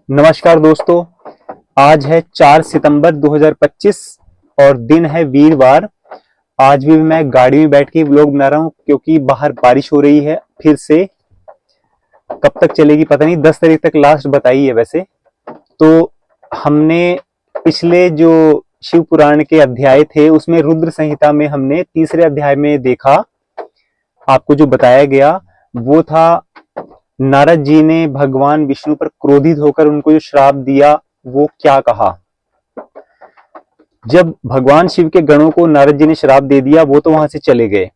नमस्कार दोस्तों। आज है 4 सितंबर 2025 और दिन है वीरवार। आज भी मैं गाड़ी में बैठ के व्लॉग बना रहा हूँ क्योंकि बाहर बारिश हो रही है फिर से। कब तक चलेगी पता नहीं, 10 तारीख तक लास्ट बताई है वैसे। तो हमने पिछले जो शिव पुराण के अध्याय थे उसमें रुद्र संहिता में हमने तीसरे अध्याय में देखा, आपको जो बताया गया वो था नारद जी ने भगवान विष्णु पर क्रोधित होकर उनको जो श्राप दिया वो क्या कहा। जब भगवान शिव के गणों को नारद जी ने श्राप दे दिया वो तो वहां से चले गए।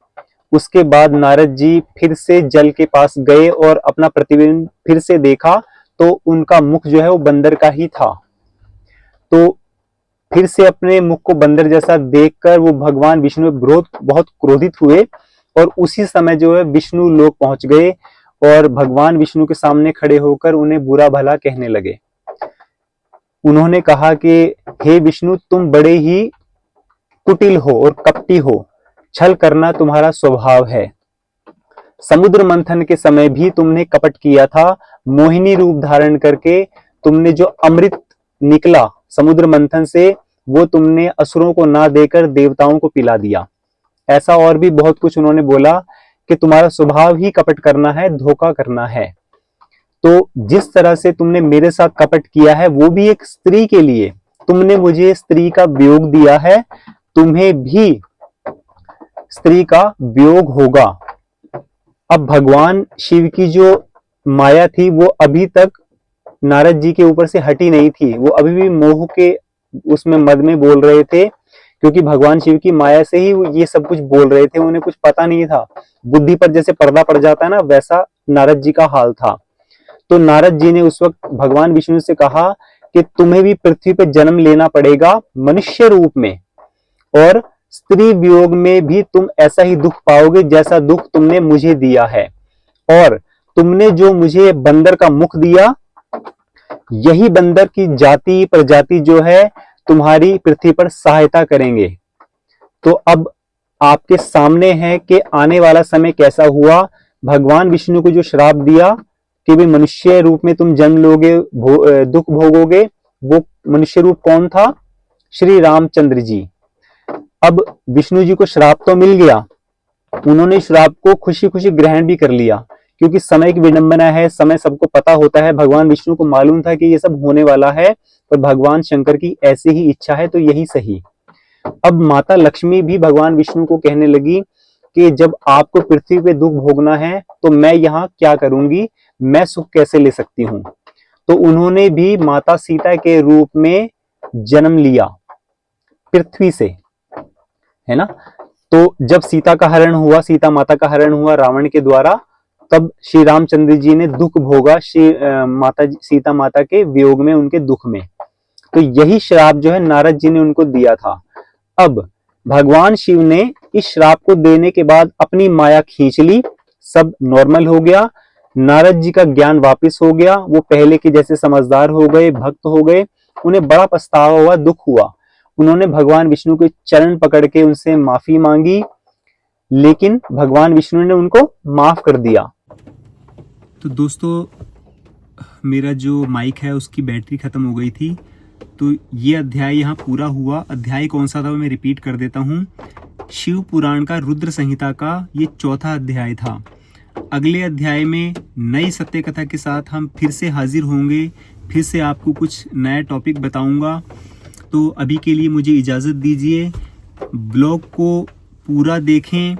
उसके बाद नारद जी फिर से जल के पास गए और अपना प्रतिबिंब फिर से देखा तो उनका मुख जो है वो बंदर का ही था। तो फिर से अपने मुख को बंदर जैसा देखकर वो भगवान विष्णु बहुत क्रोधित हुए और उसी समय जो है विष्णु लोक पहुंच गए और भगवान विष्णु के सामने खड़े होकर उन्हें बुरा भला कहने लगे। उन्होंने कहा कि हे विष्णु, तुम बड़े ही कुटिल हो और कपटी हो, छल करना तुम्हारा स्वभाव है। समुद्र मंथन के समय भी तुमने कपट किया था। मोहिनी रूप धारण करके तुमने जो अमृत निकला समुद्र मंथन से वो तुमने असुरों को ना देकर देवताओं को पिला दिया। ऐसा और भी बहुत कुछ उन्होंने बोला कि तुम्हारा स्वभाव ही कपट करना है, धोखा करना है। तो जिस तरह से तुमने मेरे साथ कपट किया है वो भी एक स्त्री के लिए, तुमने मुझे स्त्री का वियोग दिया है, तुम्हें भी स्त्री का वियोग होगा। अब भगवान शिव की जो माया थी वो अभी तक नारद जी के ऊपर से हटी नहीं थी। वो अभी भी मोह के उसमें मद में बोल रहे थे क्योंकि भगवान शिव की माया से ही ये सब कुछ बोल रहे थे। उन्हें कुछ पता नहीं था, बुद्धि पर जैसे पर्दा पड़ जाता है ना, वैसा नारद जी का हाल था। तो नारद जी ने उस वक्त भगवान विष्णु से कहा कि तुम्हें भी पृथ्वी पर जन्म लेना पड़ेगा मनुष्य रूप में, और स्त्री वियोग में भी तुम ऐसा ही दुख पाओगे जैसा दुख तुमने मुझे दिया है। और तुमने जो मुझे बंदर का मुख दिया, यही बंदर की जाति प्रजाति जो है तुम्हारी पृथ्वी पर सहायता करेंगे। तो अब आपके सामने है कि आने वाला समय कैसा हुआ। भगवान विष्णु को जो श्राप दिया कि भी मनुष्य रूप में तुम जन्म लोगे, दुख भोगोगे, वो मनुष्य रूप कौन था? श्री रामचंद्र जी। अब विष्णु जी को श्राप तो मिल गया, उन्होंने श्राप को खुशी खुशी ग्रहण भी कर लिया क्योंकि समय की विडंबना है, समय सबको पता होता है। भगवान विष्णु को मालूम था कि ये सब होने वाला है और भगवान शंकर की ऐसी ही इच्छा है तो यही सही। अब माता लक्ष्मी भी भगवान विष्णु को कहने लगी कि जब आपको पृथ्वी पे दुख भोगना है तो मैं यहाँ क्या करूंगी, मैं सुख कैसे ले सकती हूँ। तो उन्होंने भी माता सीता के रूप में जन्म लिया पृथ्वी से, है ना। तो जब सीता का हरण हुआ, सीता माता का हरण हुआ रावण के द्वारा, तब श्री रामचंद्र जी ने दुख भोगा सीता माता के वियोग में, उनके दुख में। तो यही श्राप जो है नारद जी ने उनको दिया था। अब भगवान शिव ने इस श्राप को देने के बाद अपनी माया खींच ली, सब नॉर्मल हो गया। नारद जी का ज्ञान वापस हो गया, वो पहले के जैसे समझदार हो गए, भक्त हो गए। उन्हें बड़ा पछतावा हुआ, दुख हुआ। उन्होंने भगवान विष्णु के चरण पकड़ के उनसे माफी मांगी, लेकिन भगवान विष्णु ने उनको माफ कर दिया। तो दोस्तों, मेरा जो माइक है उसकी बैटरी ख़त्म हो गई थी, तो ये अध्याय यहाँ पूरा हुआ। अध्याय कौन सा था वो मैं रिपीट कर देता हूँ। शिव पुराण का रुद्र संहिता का ये चौथा अध्याय था। अगले अध्याय में नई सत्य कथा के साथ हम फिर से हाजिर होंगे, फिर से आपको कुछ नया टॉपिक बताऊंगा। तो अभी के लिए मुझे इजाज़त दीजिए। ब्लॉग को पूरा देखें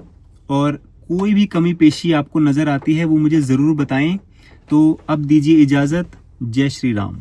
और कोई भी कमी पेशी आपको नज़र आती है वो मुझे ज़रूर बताएं। तो अब दीजिए इजाज़त। जय श्री राम।